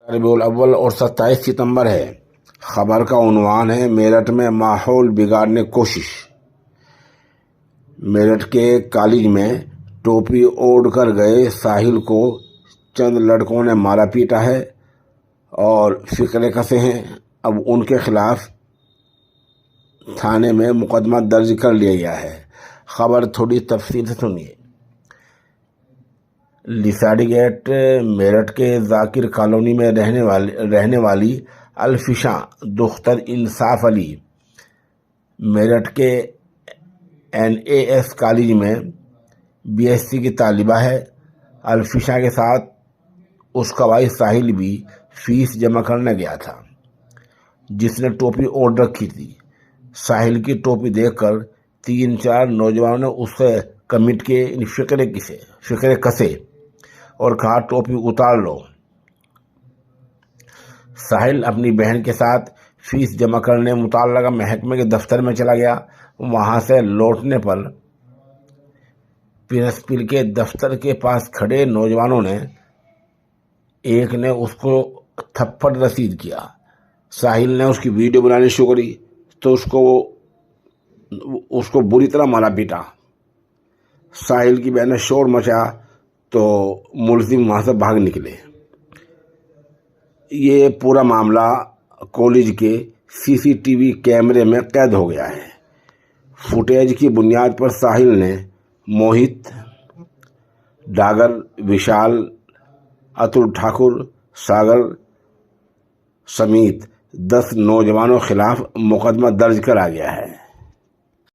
ربیع الاول اور 27 ستمبر ہے۔ خبر کا عنوان ہے میرٹھ میں ماحول بگاڑنے کوشش۔ میرٹھ کے کالج میں ٹوپی اوڑھ کر گئے ساحل کو چند لڑکوں نے مارا پیٹا ہے اور فقرے کسے ہیں۔ اب ان کے خلاف تھانے میں مقدمہ درج کر لیا گیا ہے۔ خبر تھوڑی تفصیل سے سنیے۔ لیساڑی گیٹ میرٹھ کے ذاکر کالونی میں رہنے والی الفشاں دختر انصاف علی میرٹھ کے NAS کالج میں BSc کی طالبہ ہے۔ الفشاں کے ساتھ اس کا بھائی ساحل بھی فیس جمع کرنے گیا تھا، جس نے ٹوپی اوڑھ رکھی تھی۔ ساحل کی ٹوپی دیکھ کر 3-4 نوجوانوں نے اس سے کمٹ کے فقرے کسے اور کہا ٹوپی اتار لو۔ ساحل اپنی بہن کے ساتھ فیس جمع کرنے متعلقہ محکمے کے دفتر میں چلا گیا۔ وہاں سے لوٹنے پر پرنسپل کے دفتر کے پاس کھڑے نوجوانوں نے ایک نے اس کو تھپڑ رسید کیا۔ ساحل نے اس کی ویڈیو بنانی شروع کری تو اس کو بری طرح مارا پیٹا۔ ساحل کی بہن نے شور مچا تو ملزم وہاں سے بھاگ نکلے۔ یہ پورا معاملہ کالج کے CCTV کیمرے میں قید ہو گیا ہے۔ فوٹیج کی بنیاد پر ساحل نے موہت، ڈاگر، وشال، اتل ٹھاکر، ساگر سمیت 10 نوجوانوں کے خلاف مقدمہ درج کرا گیا ہے۔